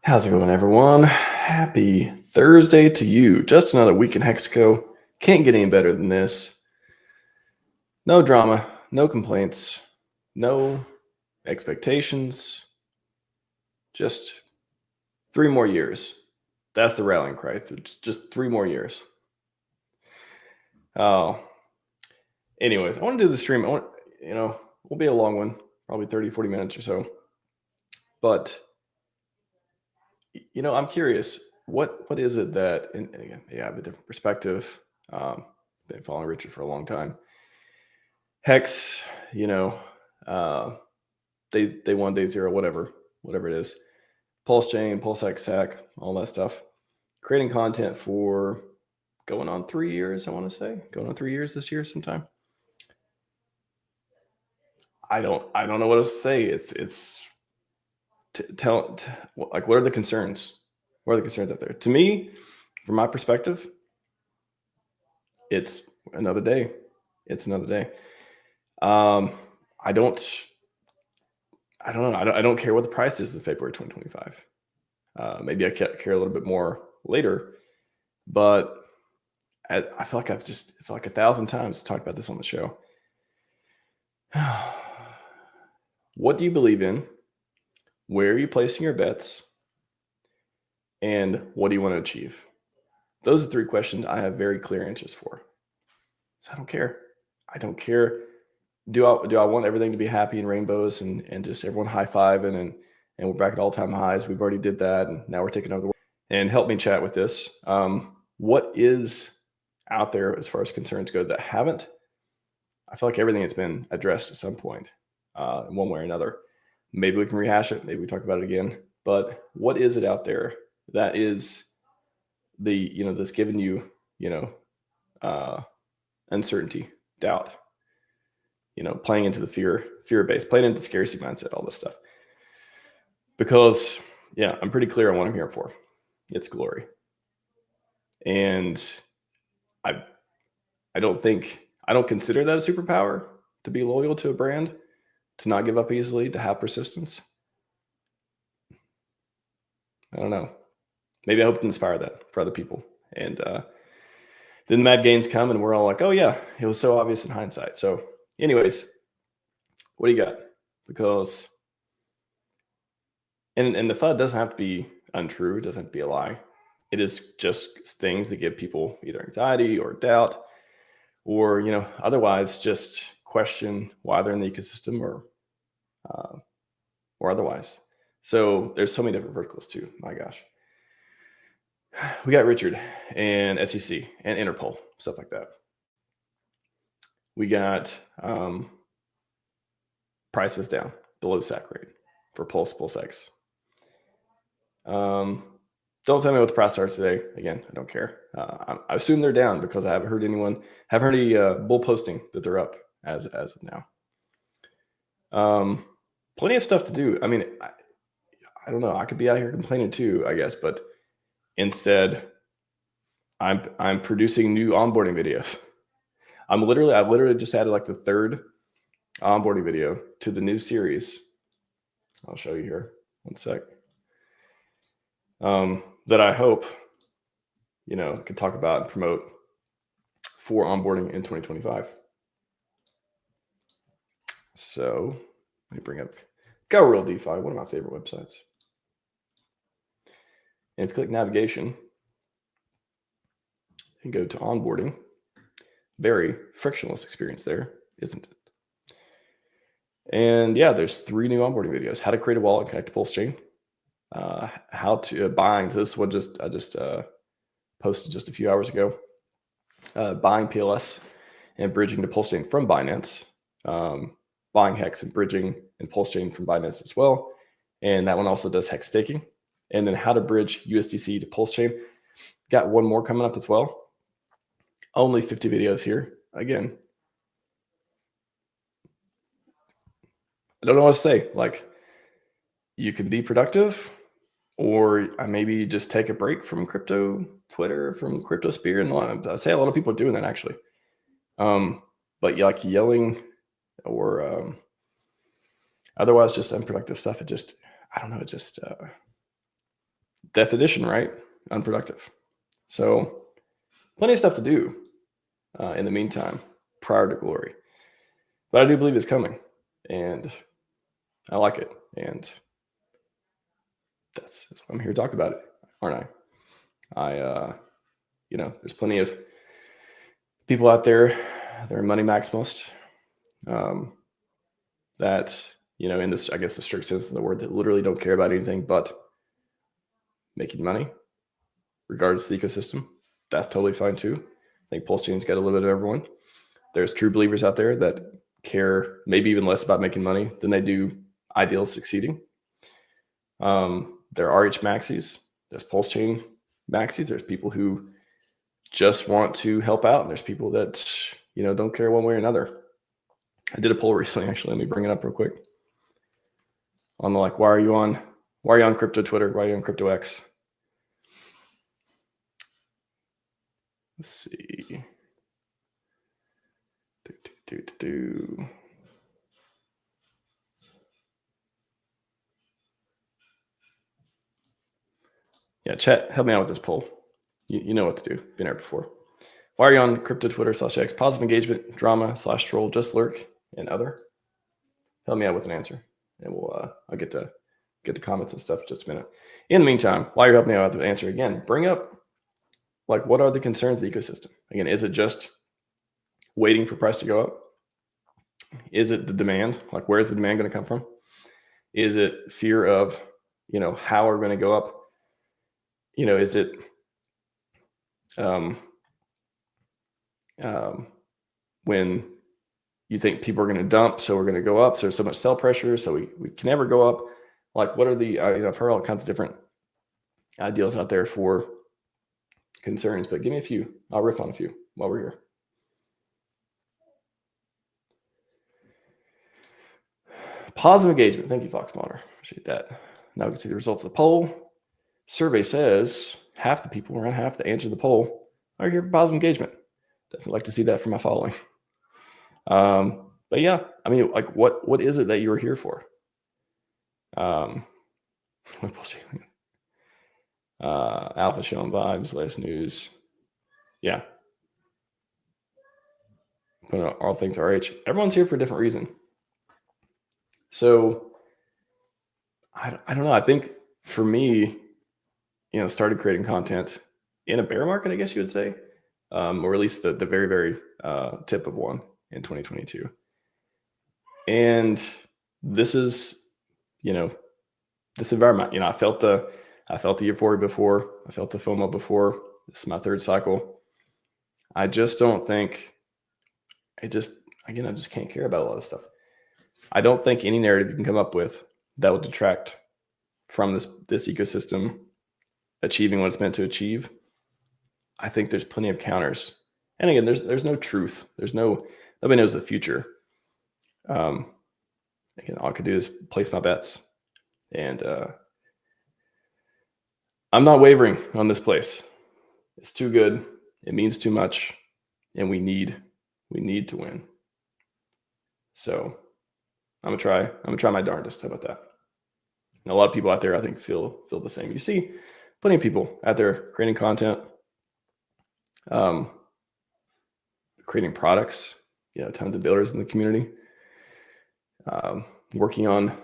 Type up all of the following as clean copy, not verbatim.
How's it going, everyone? Happy Thursday to you. Just another week in Hexco. Can't get any better than this. No drama, no complaints, no expectations. Just 3 more years. That's the rallying cry. It's just 3 more years. Oh, anyways, I want to do the stream. We'll be a long one, probably 30, 40 minutes or so. But I'm curious, what is it that, and again, I have a different perspective. Been following Richard for a long time. Hex, they won day zero, whatever it is. PulseChain, PulseX, hack, all that stuff. Creating content for going on 3 years, I want to say. Going on 3 years this year sometime. I don't know what else to say. What are the concerns? What are the concerns out there? To me, from my perspective, it's another day. It's another day. I don't know. I don't care what the price is in February 2025. Maybe I care a little bit more later, but I feel like I feel like 1,000 times talked about this on the show. What do you believe in? Where are you placing your bets? And what do you want to achieve? Those are 3 questions I have very clear answers for. So I don't care. I don't care. Do I want everything to be happy and rainbows and just everyone high-fiving and we're back at all-time highs? We've already did that, and now we're taking over the world. And help me chat with this. What is out there as far as concerns go that haven't? I feel like everything has been addressed at some point, in one way or another. Maybe we can rehash it. Maybe we talk about it again. But what is it out there that is that's giving you, uncertainty, doubt, playing into the fear base, playing into the scarcity mindset, all this stuff. Because, I'm pretty clear on what I'm here for. It's glory. And I don't consider that a superpower, to be loyal to a brand, to not give up easily, to have persistence. I don't know. Maybe I hope to inspire that for other people. And then the mad gains come and we're all like, oh yeah, it was so obvious in hindsight. So anyways, what do you got? Because, and the FUD doesn't have to be untrue. It doesn't have to be a lie. It is just things that give people either anxiety or doubt or, otherwise just question why they're in the ecosystem or otherwise. So there's so many different verticals too. My gosh. We got Richard and SEC and Interpol, stuff like that. We got prices down below SAC rate for PulseX. Don't tell me what the prices are today. Again, I don't care. I assume they're down because I haven't heard any bull posting that they're up as of now. Plenty of stuff to do. I mean, I don't know. I could be out here complaining too, I guess, but instead, I'm producing new onboarding videos. I've literally just added like the 3rd onboarding video to the new series. I'll show you here. One sec. That I hope, can talk about and promote for onboarding in 2025. So let me bring up Go Real DeFi, one of my favorite websites. And if you click navigation and go to onboarding, very frictionless experience there, isn't it? And there's 3 new onboarding videos: how to create a wallet and connect to PulseChain, how to buying. So this one I just posted just a few hours ago. Buying PLS and bridging to PulseChain from Binance. Buying Hex and bridging and PulseChain from Binance as well. And that one also does Hex staking. And then how to bridge USDC to PulseChain. Got one more coming up as well. Only 50 videos here. Again, I don't know what to say. Like, you can be productive, or maybe just take a break from crypto Twitter, from crypto sphere. And I say a lot of people are doing that actually. But like yelling or otherwise just unproductive stuff, I don't know. definition, right? Unproductive. So plenty of stuff to do in the meantime prior to glory. But I do believe it's coming, and I like it. And that's why I'm here to talk about it, aren't I? There's plenty of people out there that are money maximalists that, in this, I guess, the strict sense of the word, that literally don't care about anything but making money, regardless of the ecosystem. That's totally fine too. I think PulseChain's got a little bit of everyone. There's true believers out there that care maybe even less about making money than they do ideals succeeding. There are RHMaxes. There's PulseChain maxis. There's people who just want to help out. And there's people that, don't care one way or another. I did a poll recently, actually. Let me bring it up real quick. On the why are you on crypto Twitter? Why are you on crypto X? Let's see. Yeah, chat, help me out with this poll. You know what to do. Been there before. Why are you on crypto Twitter /X? Positive engagement, drama /troll, just lurk, and other. Help me out with an answer, and I'll get to the comments and stuff in just a minute. In the meantime, while you're helping me out with the answer, again, bring up what are the concerns of the ecosystem? Again, is it just waiting for price to go up? Is it the demand? Where's the demand going to come from? Is it fear of, how we're going to go up? Is it when you think people are going to dump, so we're going to go up, so there's so much sell pressure, so we can never go up? What are the, I've heard all kinds of different ideals out there for concerns, but give me a few. I'll riff on a few while we're here. Positive engagement. Thank you, Fox Modder. Appreciate that. Now we can see the results of the poll. Survey says half the people, around half that answered the poll, are here for positive engagement. Definitely like to see that for my following. But yeah, what is it that you're here for? Alpha showing vibes, last news. Yeah. Put out all things RH. Everyone's here for a different reason. So I don't know. I think for me, started creating content in a bear market, I guess you would say, or at least the very, very tip of one in 2022. And this is, this environment. I felt the euphoria before. I felt the FOMO before. This is my third cycle. I just don't think. I just can't care about a lot of stuff. I don't think any narrative you can come up with that will detract from this ecosystem achieving what it's meant to achieve. I think there's plenty of counters. And again, there's no truth. Nobody knows the future. Again, all I could do is place my bets. And I'm not wavering on this place. It's too good. It means too much. And we need to win. So I'm gonna try my darndest. How about that? And a lot of people out there, I think, feel the same. You see plenty of people out there creating content, creating products, tons of builders in the community, working on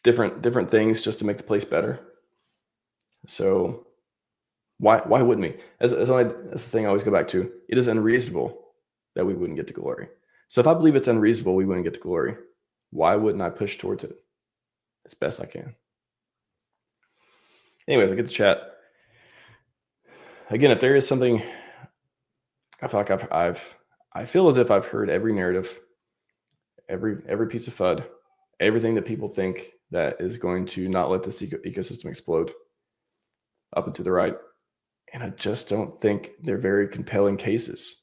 different things just to make the place better. So why wouldn't we? That's the thing I always go back to. It is unreasonable that we wouldn't get to glory. So if I believe it's unreasonable we wouldn't get to glory, why wouldn't I push towards it as best I can? Anyways, I get to chat. Again, if there is something, I feel like I feel as if I've heard every narrative, every piece of FUD, everything that people think that is going to not let this ecosystem explode up and to the right. And I just don't think they're very compelling cases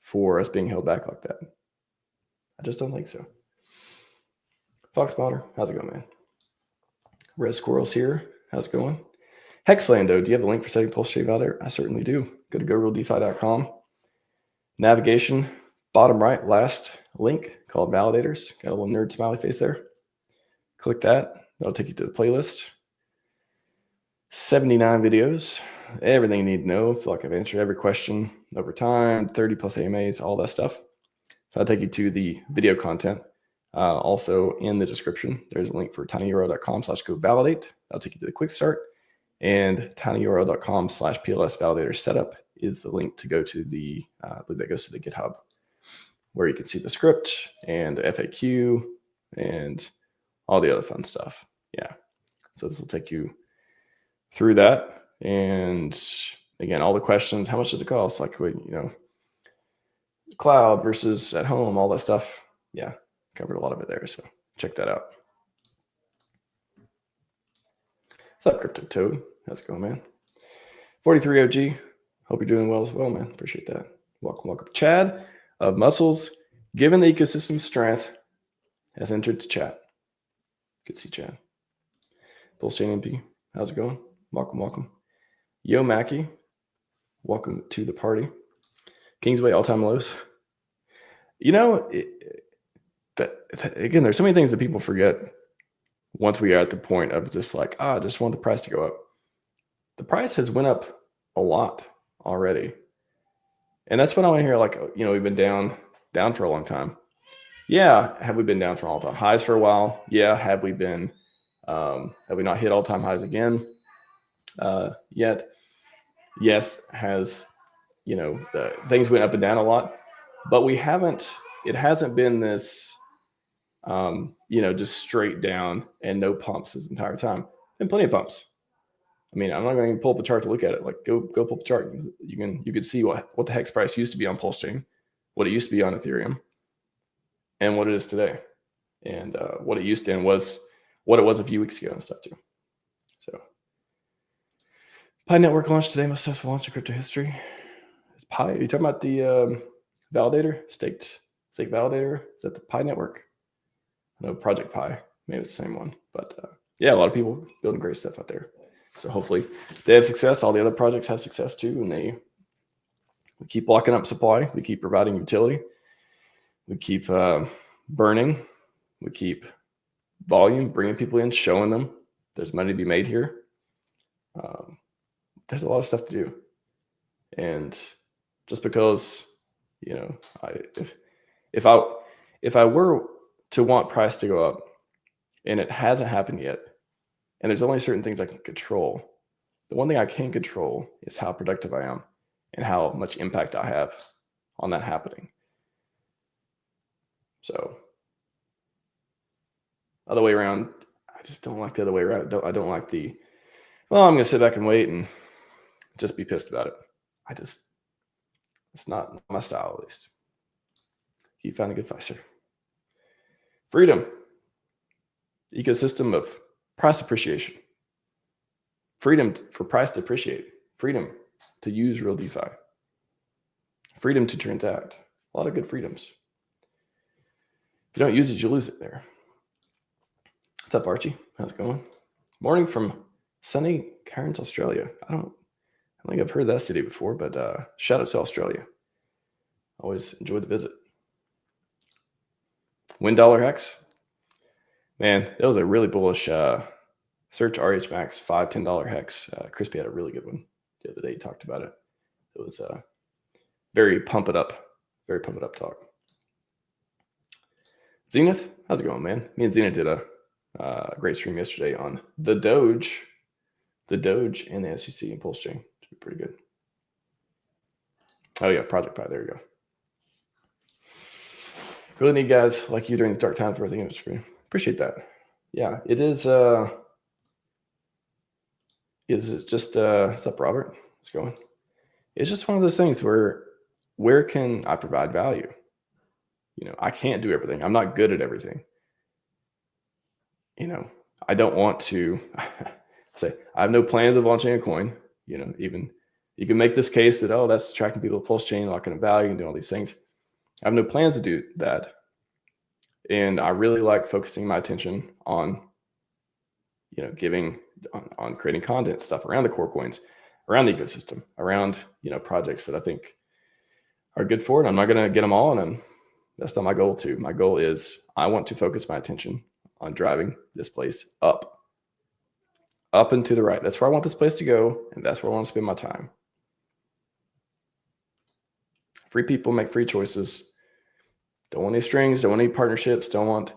for us being held back like that. I just don't think so. Fox Modder, how's it going, man? Red Squirrel's here. How's it going? Hexlando, do you have a link for setting PulseChain validator? I certainly do. Go to gorealdefi.com. Navigation, bottom right, last link called validators. Got a little nerd smiley face there. Click that. That'll take you to the playlist. 79 videos, everything you need to know. I feel like I've answered every question over time, 30 plus AMAs, all that stuff. So I'll take you to the video content. Also in the description, there's a link for tinyurl.com/go-validate. That'll take you to the quick start. And tinyurl.com/PLS validator setup is the link to go to the, I believe that goes to the GitHub, where you can see the script and the FAQ and all the other fun stuff. Yeah. So this will take you through that. And again, all the questions, how much does it cost? Like, cloud versus at home, all that stuff. Yeah. Covered a lot of it there. So check that out. What's up, Crypto Toad? How's it going, man? 43 OG. Hope you're doing well as well, man. Appreciate that. Welcome. Chad of Muscles, given the ecosystem strength, has entered to chat. Good to see Chad. PulseChain MP. How's it going? Welcome. Yo, Mackie. Welcome to the party. Kingsway all-time lows. Again, there's so many things that people forget once we are at the point of just like, I just want the price to go up. The price has went up a lot already. And that's when I want to hear, like, we've been down for a long time. Yeah. Have we been down for all-time highs for a while? Yeah. Have we been, have we not hit all-time highs again yet? Yes. Has, the things went up and down a lot, but it hasn't been this, just straight down and no pumps this entire time. Been plenty of pumps. I mean, I'm not going to pull up the chart to look at it. Like, go pull up the chart. You could see what the HEX price used to be on PulseChain, what it used to be on Ethereum, and what it is today, and what it used to and was what it was a few weeks ago and stuff too. So, Pi Network launched today, most successful launch in crypto history. Pi, are you talking about the validator, staked validator? Is that the Pi Network? I know Project Pi, maybe it's the same one, but yeah, a lot of people building great stuff out there. So hopefully they have success. All the other projects have success too, and we keep locking up supply. We keep providing utility. We keep burning. We keep volume, bringing people in, showing them there's money to be made here. There's a lot of stuff to do, and just because if I were to want price to go up, and it hasn't happened yet, and there's only certain things I can control. The one thing I can control is how productive I am and how much impact I have on that happening. So, other way around, I just don't like the other way around. I don't like I'm going to sit back and wait and just be pissed about it. It's not my style, at least. Keep finding a good fighter. Freedom. Ecosystem of price appreciation. Freedom for price to appreciate. Freedom to use real DeFi. Freedom to transact. A lot of good freedoms. If you don't use it, you lose it there. What's up, Archie? How's it going? Morning from sunny Cairns, Australia. I don't think I've heard that city before, but shout out to Australia. Always enjoy the visit. $1 HEX. Man, that was a really bullish search RHMax $5, $10 HEX. Crispy had a really good one the other day. He talked about it. It was very pump it up talk. Zenith, how's it going, man? Me and Zenith did a great stream yesterday on the Doge and the SEC and PulseChain. Should be pretty good. Oh yeah, Project Pi. There you go. Really need guys like you during the dark times for everything industry. Appreciate that. Yeah, it is. It's just. What's up, Robert? How's it going? It's just one of those things where can I provide value? I can't do everything. I'm not good at everything. I don't want to say I have no plans of launching a coin. Even you can make this case that, that's attracting people to PulseChain, locking up value, and doing all these things. I have no plans to do that. And I really like focusing my attention on, giving on creating content stuff around the core coins, around the ecosystem, around, projects that I think are good for it. I'm not going to get them all. And that's not my goal too. My goal is I want to focus my attention on driving this place up. up and to the right. That's where I want this place to go, and that's where I want to spend my time. Free people make free choices. Don't want any strings, don't want any partnerships, don't want,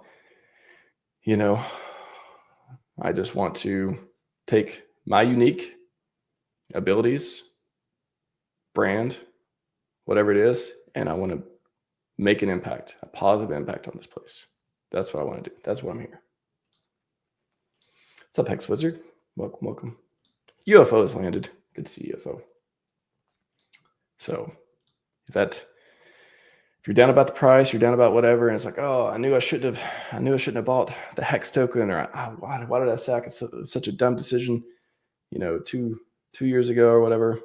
I just want to take my unique abilities, brand, whatever it is, and I want to make an impact, a positive impact on this place. That's what I want to do. That's why I'm here. What's up, Hex Wizard? Welcome. UFO has landed. Good to see UFO. So if you're down about the price, you're down about whatever, and it's like, oh, I knew I shouldn't have bought the Hex token, or why did I sack? It's such a dumb decision, 2 years ago or whatever.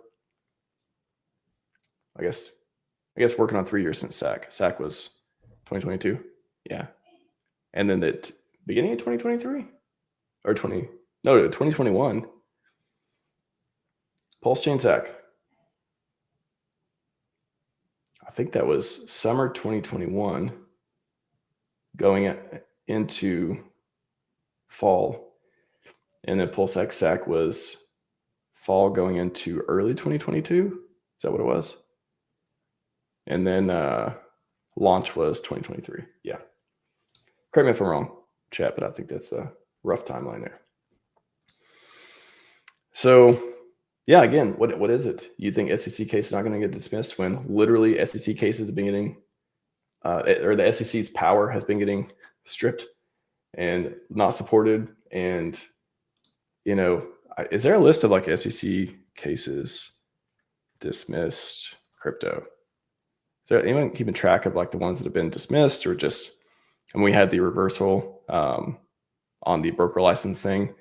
I guess working on 3 years since SAC. SAC was 2022. Yeah. And then the beginning of 2023 or 2021. PulseChain SAC. I think that was summer 2021 going into fall. And then PulseX SAC was fall going into early 2022. Is that what it was? And then launch was 2023. Yeah. Correct me if I'm wrong, chat, but I think that's a rough timeline there. So, yeah, again, what is it? You think SEC case is not going to get dismissed when literally SEC cases have been getting, or the SEC's power has been getting stripped and not supported? And, is there a list of like SEC cases dismissed crypto? Is there anyone keeping track of like the ones that have been dismissed, or just, and we had the reversal on the broker license thing.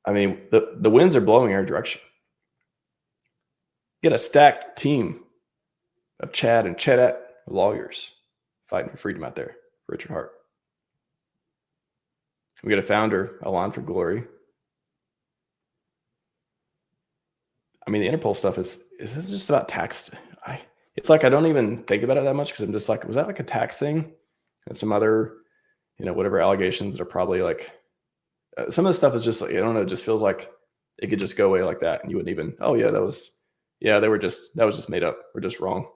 I mean, the winds are blowing our direction. Get a stacked team of Chad and Chedat lawyers fighting for freedom out there for Richard Hart. We got a founder, Alon for Glory. I mean, the Interpol stuff is this just about tax? It's like I don't even think about it that much because I'm just like, was that like a tax thing? And some other, whatever allegations that are probably like, some of the stuff is just like, I don't know, it just feels like it could just go away like that. And you wouldn't even, oh yeah, that was just made up. We're just wrong.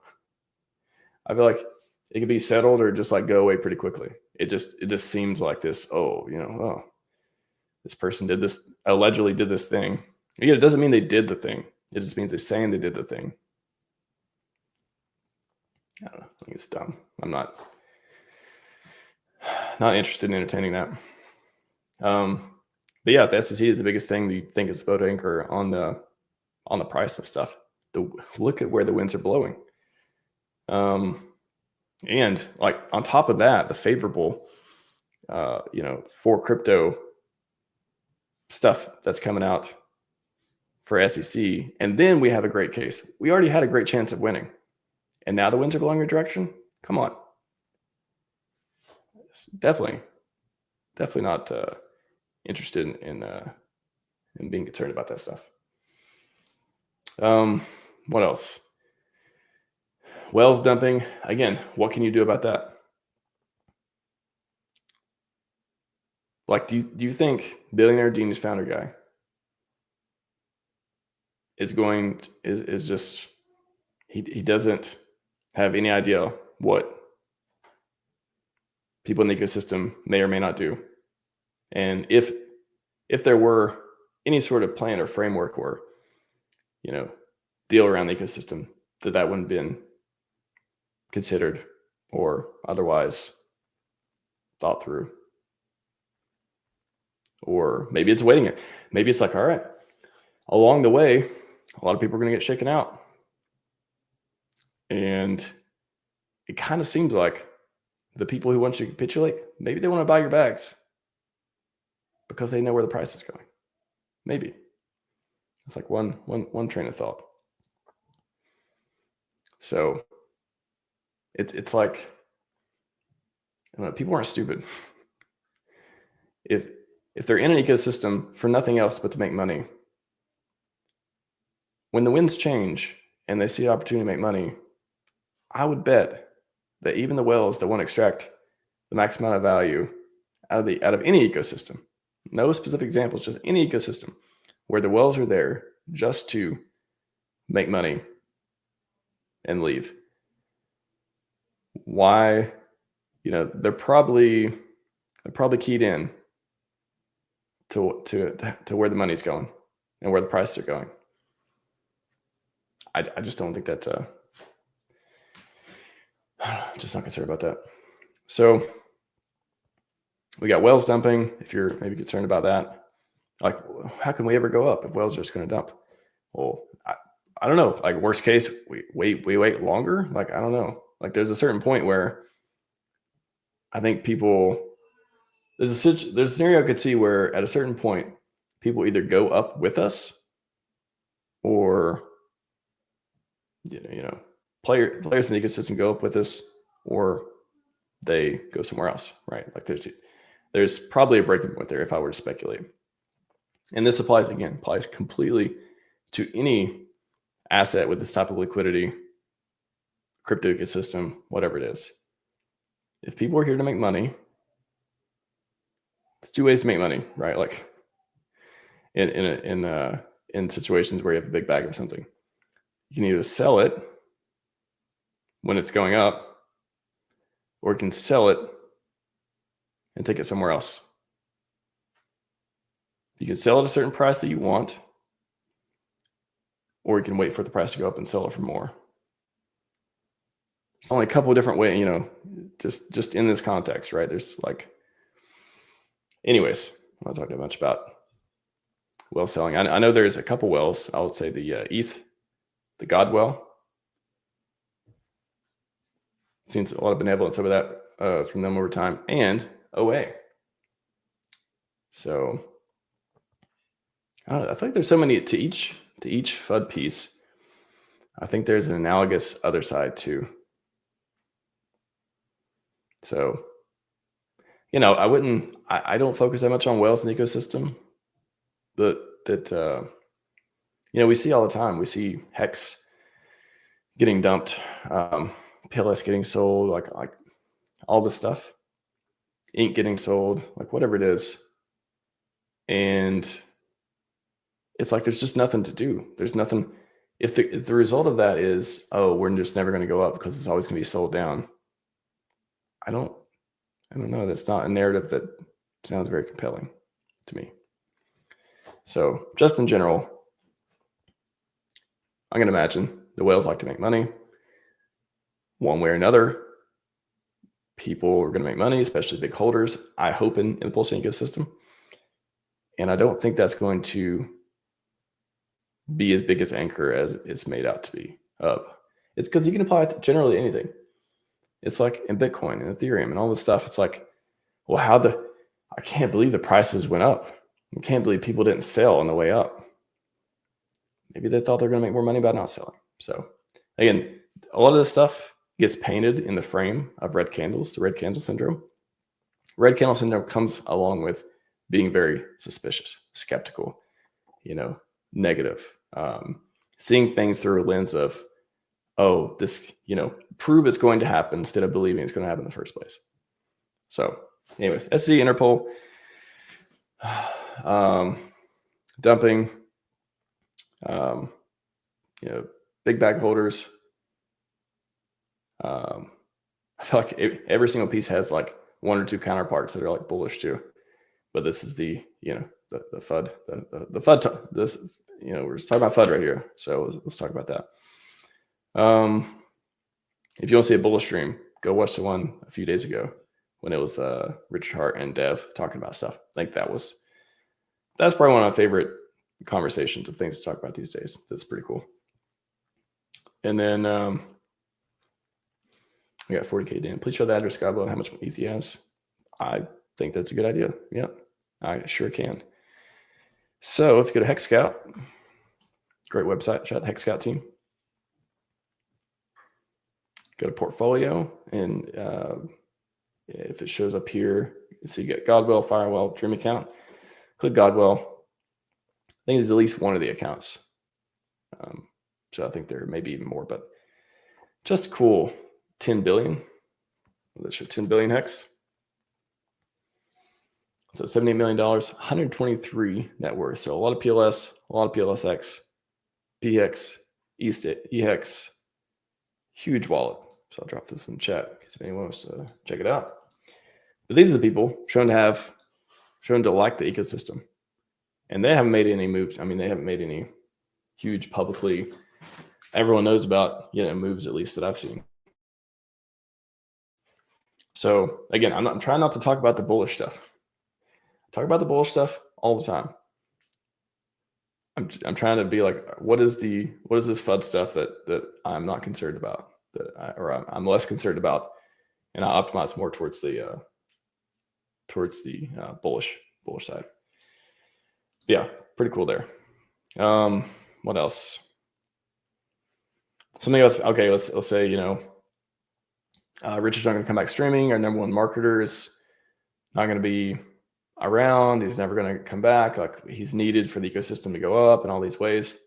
I feel like it could be settled or just like go away pretty quickly. It just seems like this, this person allegedly did this thing. Yeah, it doesn't mean they did the thing. It just means they're saying they did the thing. I don't know. I think it's dumb. I'm not interested in entertaining that. But yeah, the SEC is the biggest thing that you think is the boat anchor on the price and stuff. Look at where the winds are blowing. And like on top of that, the favorable, for crypto stuff that's coming out for SEC. And then we have a great case. We already had a great chance of winning. And now the winds are blowing your direction. Come on. Definitely not interested in being concerned about that stuff. What else? Wells dumping. Again, what can you do about that? Like, do you think billionaire genius founder guy is just he doesn't have any idea what people in the ecosystem may or may not do? And if there were any sort of plan or framework or deal around the ecosystem, that wouldn't have been considered or otherwise thought through. Or maybe it's waiting. Maybe it's like, all right, along the way, a lot of people are going to get shaken out. And it kind of seems like the people who want you to capitulate, maybe they want to buy your bags because they know where the price is going. Maybe. It's like one train of thought. So it's like, I don't know, people aren't stupid. If they're in an ecosystem for nothing else but to make money, when the winds change and they see an opportunity to make money, I would bet that even the whales that want to extract the maximum amount of value out of any ecosystem, No specific examples, just any ecosystem where the wells are there just to make money and leave. Why? They're probably keyed in to where the money's going and where the prices are going. I just don't think that's just not concerned about that. So we got whales dumping. If you're maybe concerned about that, like, how can we ever go up if whales are just going to dump? Well, I don't know. Like, worst case, we wait longer. Like, I don't know. Like, there's a certain point where I think there's a scenario I could see where at a certain point people either go up with us, or players in the ecosystem go up with us, or they go somewhere else, right? Like, there's probably a breaking point there if I were to speculate. And this applies completely to any asset with this type of liquidity, crypto ecosystem, whatever it is. If people are here to make money, there's two ways to make money, right? Like, in situations where you have a big bag of something, you can either sell it when it's going up, or you can sell it and take it somewhere else. You can sell at a certain price that you want, or you can wait for the price to go up and sell it for more. There's only a couple of different ways, just in this context, right? There's anyways, I'm not talking much about well selling. I know there's a couple wells. I would say the ETH, the God well. Seen a lot of benevolence over that from them over time, and OA. So I don't know. I feel like there's so many to each FUD piece. I think there's an analogous other side too. So, I don't focus that much on whales in the ecosystem. We see all the time. We see HEX getting dumped, PLS getting sold, like all this stuff, ink getting sold, like whatever it is. And it's like, there's just nothing to do. There's nothing. If the result of that is, oh, we're just never going to go up because it's always going to be sold down, I don't know. That's not a narrative that sounds very compelling to me. So just in general, I'm going to imagine the whales like to make money one way or another. People are going to make money, especially big holders, I hope, in the PulseChain ecosystem. And I don't think that's going to be as big as Anchor as it's made out to be. It's because you can apply it to generally anything. It's like in Bitcoin and Ethereum and all this stuff. It's like, well, I can't believe the prices went up. I can't believe people didn't sell on the way up. Maybe they thought they were going to make more money by not selling. So again, a lot of this stuff gets painted in the frame of red candles, the red candle syndrome. Red candle syndrome comes along with being very suspicious, skeptical, negative, seeing things through a lens of, oh, this, prove it's going to happen instead of believing it's going to happen in the first place. So anyways, SC, Interpol, dumping, big bag holders. I feel like every single piece has like one or two counterparts that are like bullish too. But this is the FUD, the FUD. This, we're just talking about FUD right here. So let's talk about that. If you want to see a bullish stream, go watch the one a few days ago when it was Richard Hart and Dev talking about stuff. I think that's probably one of my favorite conversations of things to talk about these days. That's pretty cool. And then we got 40K Dan. Please show the address guide below and how much ETH he has. I think that's a good idea. Yeah, I sure can. So if you go to Hex Scout, great website. Shout out to Hex Scout team. Go to portfolio, and if it shows up here, so you get Godwell, Firewell, Dream account. Click Godwell. I think there's at least one of the accounts. So I think there may be even more, but just cool. 10 billion. Let's show 10 billion hex. So $78 million, 123 net worth. So a lot of PLS, a lot of PLSX, PHEX, EHEX, huge wallet. So I'll drop this in the chat in case anyone wants to check it out. But these are the people shown to like the ecosystem. And they haven't made any moves. I mean, they haven't made any huge publicly, everyone knows about, moves, at least that I've seen. So again, I'm trying not to talk about the bullish stuff. I talk about the bullish stuff all the time. I'm trying to be like, what is this FUD stuff that I'm not concerned about, I'm less concerned about, and I optimize more towards the bullish side. Yeah, pretty cool there. What else? Something else. Okay, let's say Richard's not going to come back streaming. Our number one marketer is not going to be around. He's never going to come back. Like, he's needed for the ecosystem to go up in all these ways.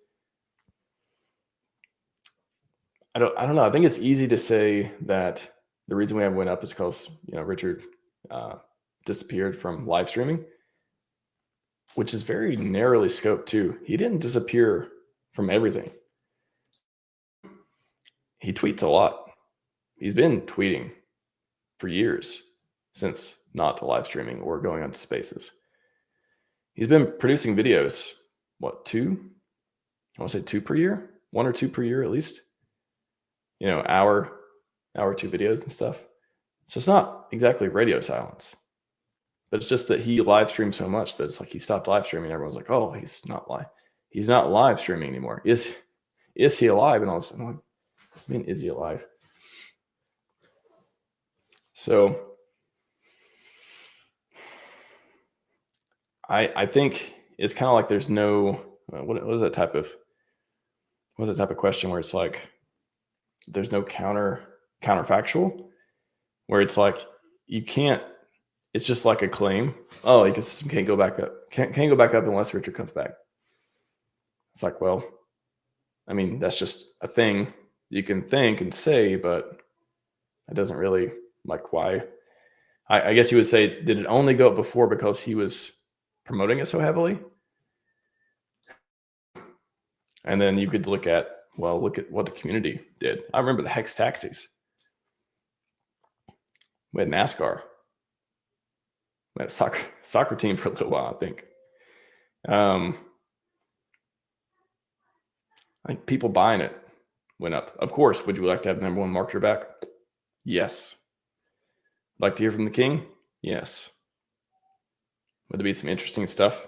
I don't know. I think it's easy to say that the reason we haven't went up is because Richard disappeared from live streaming, which is very narrowly scoped too. He didn't disappear from everything. He tweets a lot. He's been tweeting for years since not to live streaming or going onto spaces. He's been producing videos, two? I want to say 2 per year, 1 or 2 per year at least. Hour 2 videos and stuff. So it's not exactly radio silence, but it's just that he live streamed so much that it's like he stopped live streaming. Everyone's like, oh, he's not live streaming anymore. Is he alive? And all of a sudden, I'm like, I mean, is he alive? So I think it's kind of like there's no what was that type of question where it's like there's no counterfactual, where it's like you can't. It's just like a claim. Oh, ecosystem can't go back up. Can't go back up unless Richard comes back. It's like, well, I mean, that's just a thing you can think and say, but it doesn't really, like, why. I guess you would say, did it only go up before because he was promoting it so heavily? And then you could look at what the community did. I remember the HEX taxis. We had NASCAR. We had a soccer team for a little while, I think. I think people buying it went up. Of course, would you like to have the number one marketer back? Yes. Like to hear from the king? Yes. Would there be some interesting stuff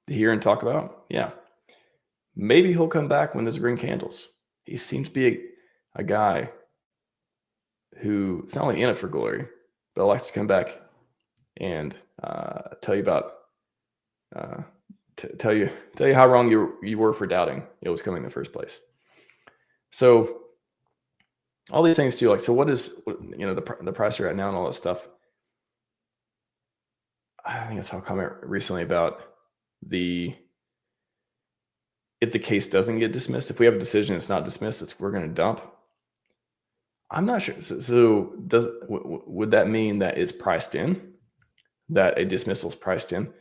to hear and talk about? Yeah. Maybe he'll come back when there's green candles. He seems to be a guy who is not only in it for glory, but likes to come back and tell you about, tell you how wrong you were for doubting it was coming in the first place. So all these things too, like, so what is, the price you're at now and all that stuff. I think I saw a comment recently about if the case doesn't get dismissed, if we have a decision it's not dismissed, we're going to dump. I'm not sure. So would that mean that it's priced in, that a dismissal is priced in?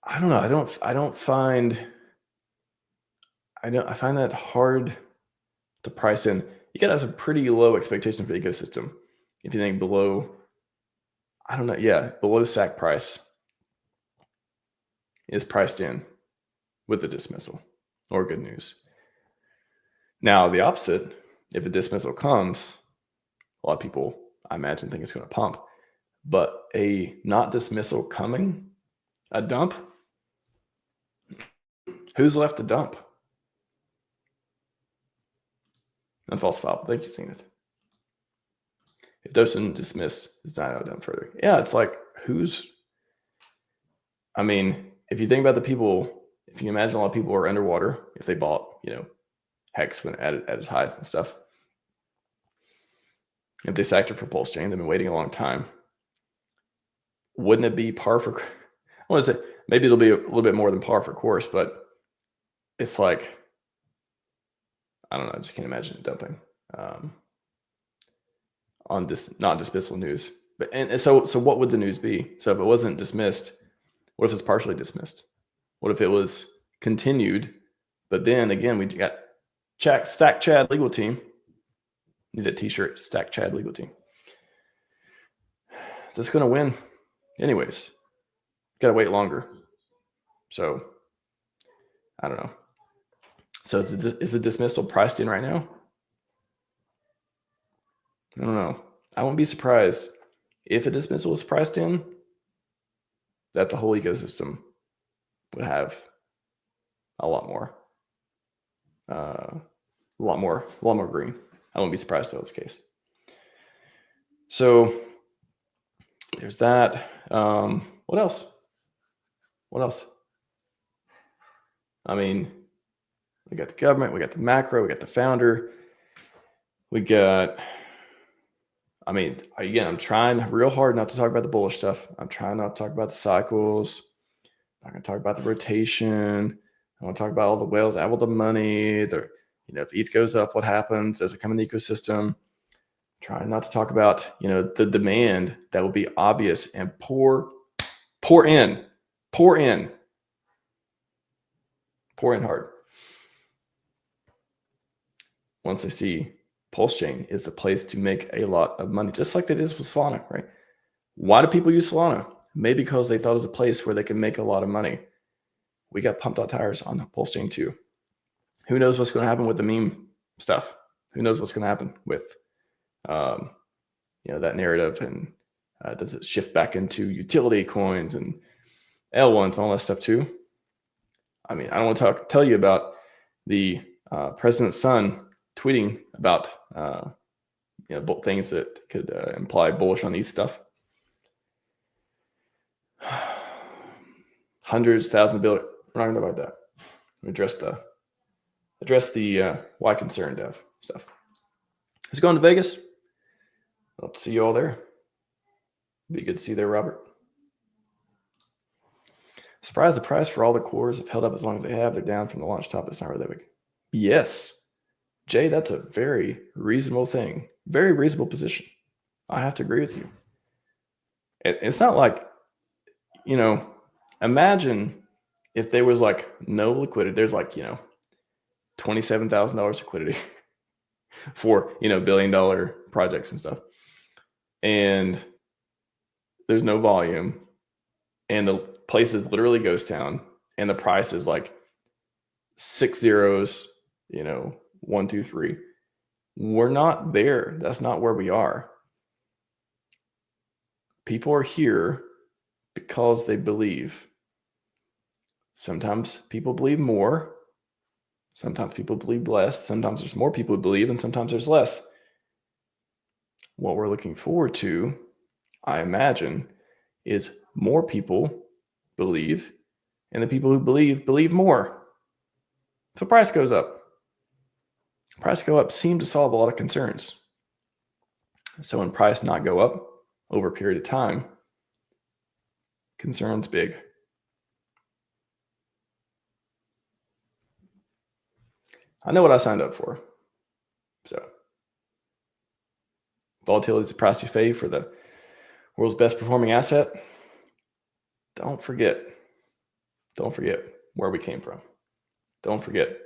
I don't know. I find that hard to price in. You got to have a pretty low expectation for the ecosystem. If you think below, I don't know. Yeah. Below SAC price is priced in with the dismissal or good news. Now, the opposite, if a dismissal comes, a lot of people, I imagine, think it's going to pump. But a not dismissal coming, a dump, who's left to dump? Unfalsifiable. Thank you, Zenith. If those didn't dismiss, it's not dump further. Yeah, it's like, I mean, if you think about the people, if you imagine a lot of people are underwater, if they bought, HEX when at its highs and stuff. If they sacked it for PulseChain, they've been waiting a long time. Wouldn't it be par for, I want to say, maybe it'll be a little bit more than par for course, but it's like, I don't know, I just can't imagine it dumping on this non-dismissal news. But and so what would the news be? So if it wasn't dismissed, what if it's partially dismissed? What if it was continued, but then again we got Stack Chad legal team. Need a t-shirt, Stack Chad legal team. That's going to win anyways. Got to wait longer. So I don't know. So is the dismissal priced in right now? I don't know. I wouldn't be surprised if a dismissal was priced in, that the whole ecosystem would have a lot more green. I wouldn't be surprised if that was the case. So there's that. What else? I mean, we got the government, we got the macro, we got the founder, we got, I mean, again, I'm trying real hard not to talk about the bullish stuff. I'm trying not to talk about the cycles. I'm not going to talk about the rotation. I want to talk about all the whales, all the money. If ETH goes up, what happens? Does it come in the ecosystem? I'm trying not to talk about, the demand that will be obvious and pour in hard. Once they see PulseChain is the place to make a lot of money, just like they did with Solana, right? Why do people use Solana? Maybe because they thought it was a place where they could make a lot of money. We got pumped out tires on PulseChain too. Who knows what's going to happen with the meme stuff? Who knows what's going to happen with, that narrative, and does it shift back into utility coins and L1s and all that stuff too? I mean, I don't want to tell you about the president's son tweeting about things that could imply bullish on ETH stuff. Hundreds, thousands of billion. We're not going to talk about that. Address the why concern dev stuff. Let's go to Vegas. I'll see you all there. Be good to see you there, Robert. Surprised the price for all the cores have held up as long as they have. They're down from the launch top. It's not really that big. Yes, Jay, that's a very reasonable thing. Very reasonable position. I have to agree with you. It's not like, imagine if there was like no liquidity. There's like, $27,000 liquidity for, $1 billion projects and stuff. And there's no volume. And the place is literally ghost town. And the price is like 6 zeros, 1, 2, 3. We're not there. That's not where we are. People are here because they believe. Sometimes people believe more. Sometimes people believe less. Sometimes there's more people who believe, and sometimes there's less. What we're looking forward to, I imagine, is more people believe, and the people who believe more. So price goes up. Price go up seem to solve a lot of concerns. So when price not go up over a period of time, concerns big. I know what I signed up for. So volatility is the price you pay for the world's best performing asset. Don't forget where we came from. Don't forget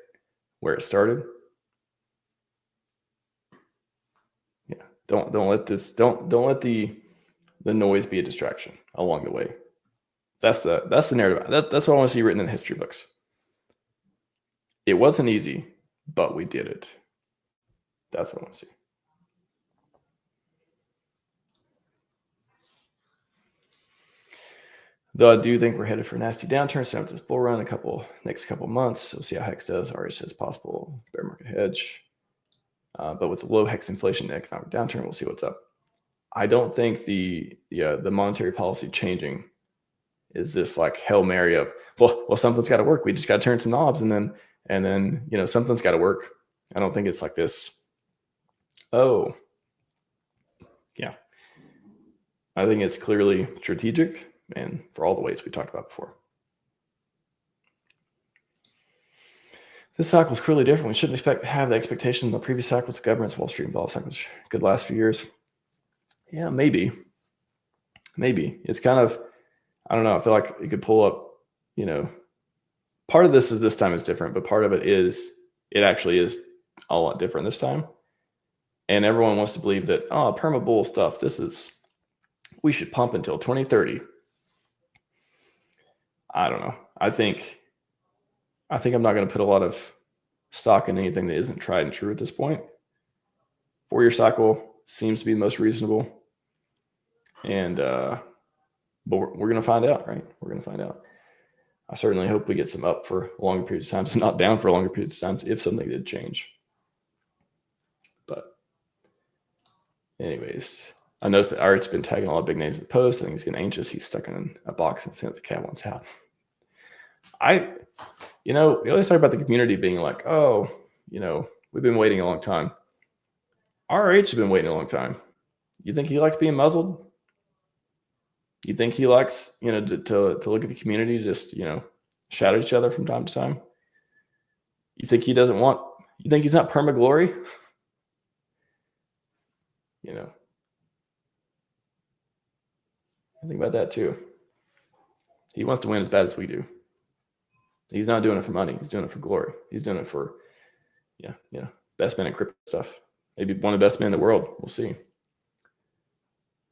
where it started. Yeah, don't let the noise be a distraction along the way. That's the narrative. That's what I want to see written in the history books. It wasn't easy, but we did it. That's what I want to see. Though I do think we're headed for a nasty downturn, so after this bull run, next couple months, we'll see how HEX does. RH says possible bear market hedge, but with the low HEX inflation and economic downturn, we'll see what's up. I don't think the monetary policy changing is this like Hail Mary of well something's got to work. We just got to turn some knobs and then something's got to work. I don't think it's like this. Oh, yeah. I think it's clearly strategic. And for all the ways we talked about before. This cycle is clearly different. We shouldn't have the expectation of the previous cycles of governments, Wall Street, and ball cycles could last few years. Yeah, maybe. maybe it's kind of, I don't know. I feel like it could pull up, you know, part of this is this time is different, but part of it is it actually is a lot different this time. And everyone wants to believe that, oh, perma bull stuff, we should pump until 2030. I don't know. I think I'm not going to put a lot of stock in anything that isn't tried and true at this point. 4-year cycle seems to be the most reasonable. And, but we're going to find out, right? We're going to find out. I certainly hope we get some up for longer periods of time, so not down for longer periods of time if something did change. But anyways, I noticed that Art's been tagging a lot of big names in the post. I think he's getting anxious. He's stuck in a box and since the cat wants out. We always talk about the community being like, oh, we've been waiting a long time. RH has been waiting a long time. You think he likes being muzzled? You think he likes, to look at the community, just, shout at each other from time to time? You think he's not perma glory? I think about that too. He wants to win as bad as we do. He's not doing it for money. He's doing it for glory. He's doing it for, best man in crypto stuff. Maybe one of the best men in the world. We'll see.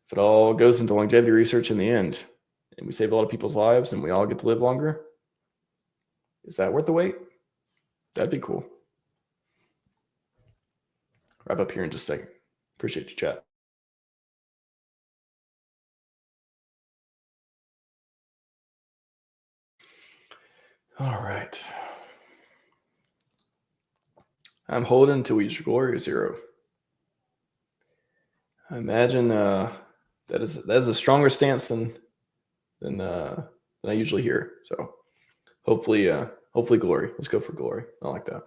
If it all goes into longevity research in the end, and we save a lot of people's lives and we all get to live longer, is that worth the wait? That'd be cool. Wrap up here in just a second. Appreciate your chat. All right. I'm holding until we reach glory 0. I imagine that is a stronger stance than I usually hear. So hopefully glory. Let's go for glory. I like that.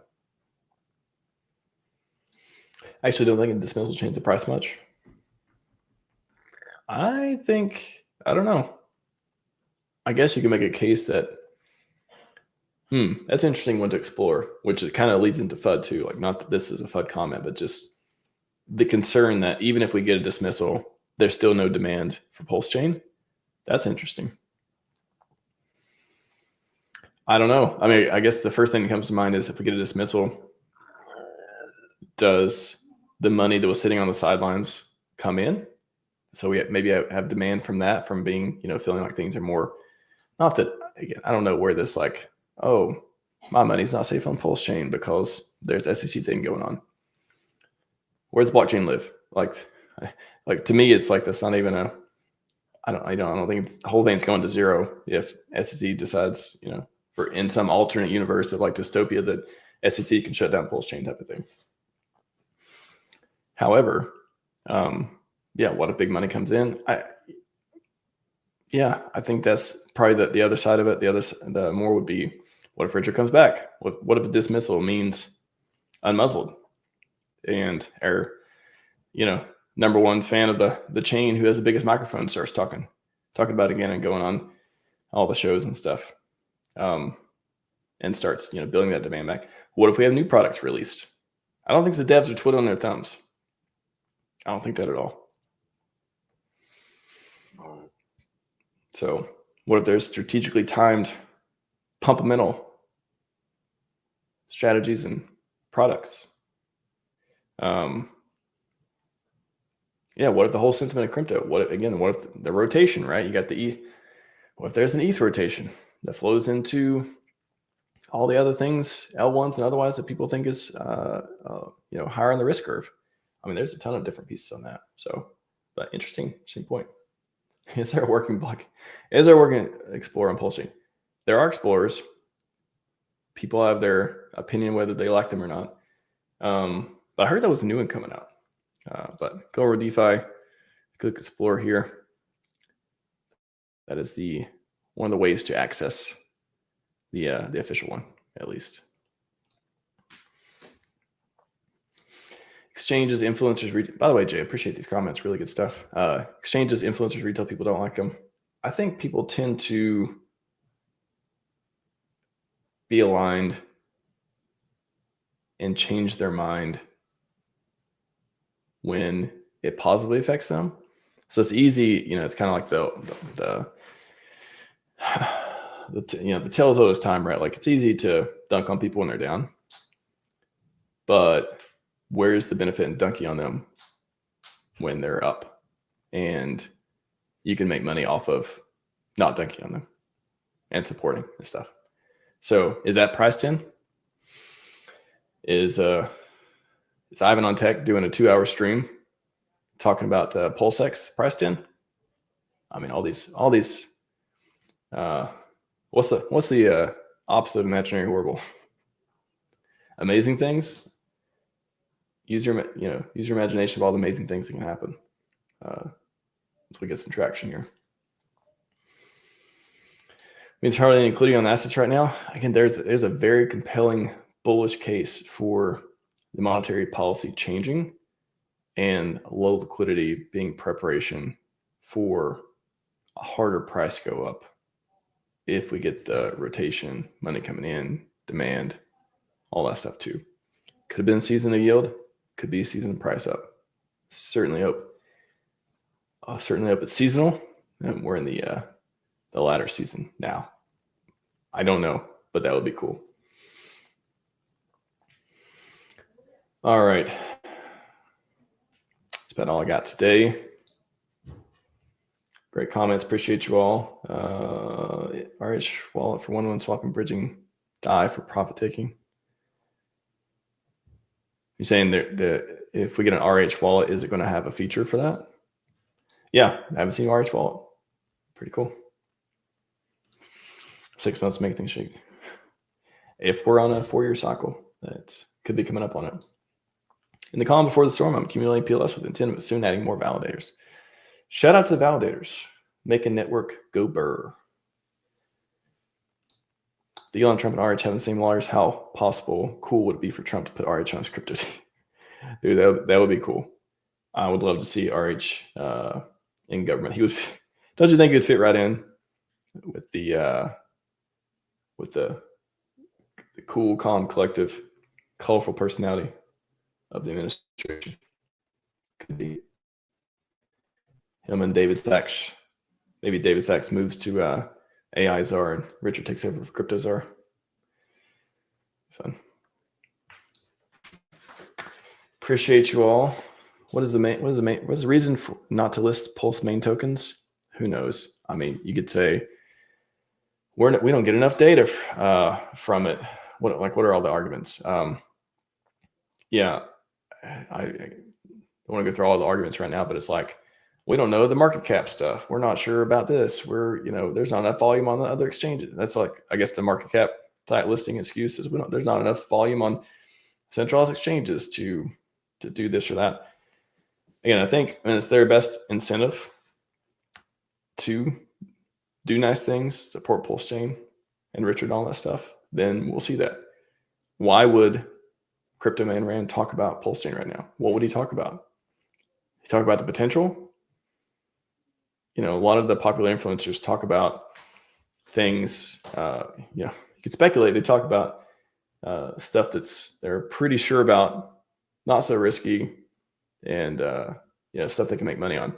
I actually don't think a dismissal change the price much. I don't know. I guess you can make a case that that's an interesting one to explore, which it kind of leads into FUD too. Like, not that this is a FUD comment, but just the concern that even if we get a dismissal, there's still no demand for PulseChain. That's interesting. I don't know. I mean, I guess the first thing that comes to mind is if we get a dismissal, does the money that was sitting on the sidelines come in? So we maybe have demand from that, from being, feeling like things are more, not that, again, I don't know where this like, oh, my money's not safe on PulseChain because there's SEC thing going on. Where does blockchain live? Like to me, it's like that's not even I don't think the whole thing's going to 0 if SEC decides, for in some alternate universe of like dystopia that SEC can shut down PulseChain type of thing. However, what if big money comes in? I think that's probably the other side of it. The more would be, what if Richard comes back? What if a dismissal means unmuzzled? And our, number one fan of the chain who has the biggest microphone starts talking about it again and going on all the shows and stuff, and starts, building that demand back. What if we have new products released? I don't think the devs are twiddling their thumbs. I don't think that at all. So what if there's strategically timed pumpamental strategies and products? What if the whole sentiment of crypto? What if the rotation, right? You got the ETH. What if there's an ETH rotation that flows into all the other things, L1s and otherwise, that people think is higher on the risk curve? I mean, there's a ton of different pieces on that. So, but interesting point. Is there a working explorer on PulseChain? There are explorers. People have their opinion whether they like them or not. But I heard that was a new one coming out. But go over DeFi, click Explore here. That is one of the ways to access the official one, at least. Exchanges, influencers, by the way, Jay, appreciate these comments. Really good stuff. Exchanges, influencers, retail people don't like them. I think people tend to be aligned and change their mind when it positively affects them. So it's easy, it's kind of like the tale as old as time, right? Like it's easy to dunk on people when they're down, but where's the benefit in dunking on them when they're up? And you can make money off of not dunking on them and supporting and stuff. So is that priced in? Is Ivan on Tech doing a 2-hour stream talking about PulseX priced in? I mean, all these. What's the opposite of imaginary horrible? Amazing things. Use your imagination of all the amazing things that can happen. Once we get some traction here. Means hardly including on the assets right now. Again, there's a very compelling bullish case for the monetary policy changing and low liquidity being preparation for a harder price go up if we get the rotation, money coming in, demand, all that stuff too. Could have been season of yield, could be season price up. Certainly hope it's seasonal. And we're in the latter season now. I don't know, but that would be cool. All right. That's about all I got today. Great comments. Appreciate you all. RH wallet for 1-1 swapping, bridging, DAI for profit taking. You're saying if we get an RH wallet, is it going to have a feature for that? Yeah, I haven't seen RH wallet. Pretty cool. 6 months to make things shake. If we're on a 4-year cycle, that could be coming up on it. In the calm before the storm, I'm accumulating PLS with intent of soon adding more validators. Shout out to the validators. Make a network go burr. The Elon, Trump, and RH having the same lawyers. How possible cool would it be for Trump to put RH on his crypto team? Dude, that would be cool. I would love to see RH in government. Don't you think he'd fit right in with the cool, calm, collective, colorful personality of the administration? Could be him and David Sachs. Maybe David Sachs moves to AI czar and Richard takes over for crypto czar. Fun. Appreciate you all. What's the reason for not to list Pulse main tokens? Who knows? I mean, you could say we don't get enough data from it. What are all the arguments? Yeah, I don't want to go through all the arguments right now, but it's like, we don't know the market cap stuff. We're not sure about this. There's not enough volume on the other exchanges. That's like, I guess, the market cap type listing excuses. There's not enough volume on centralized exchanges to do this or that. Again, I think it's their best incentive to do nice things, support PulseChain and Richard and all that stuff. Then we'll see that. Why would Crypto Man Rand talk about PulseChain right now? What would he talk about? He talk about the potential. A lot of the popular influencers talk about things. You could speculate. They talk about stuff they're pretty sure about, not so risky, and stuff they can make money on.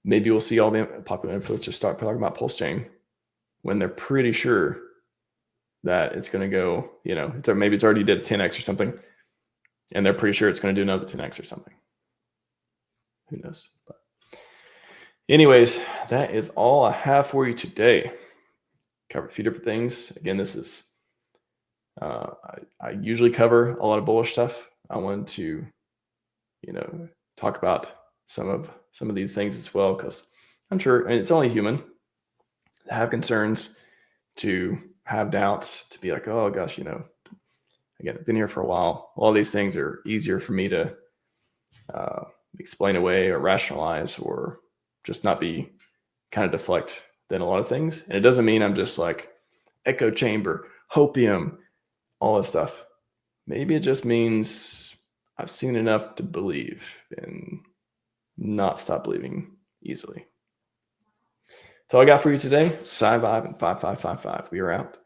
Maybe we'll see all the popular influencers start talking about PulseChain when they're pretty sure that it's going to go. Maybe it's already did 10x or something, and they're pretty sure it's going to do another 10x or something. Who knows? But anyways, that is all I have for you today. Covered a few different things. Again, this is I usually cover a lot of bullish stuff. I wanted to, talk about some of these things as well, because I'm sure, and it's only human to have concerns, to have doubts, to be like, oh gosh, again, I've been here for a while. All these things are easier for me to explain away or rationalize, or just not be kind of deflect than a lot of things. And it doesn't mean I'm just like echo chamber, hopium, all this stuff. Maybe it just means I've seen enough to believe and not stop believing easily. That's all I got for you today. Scivive and 5555. We are out.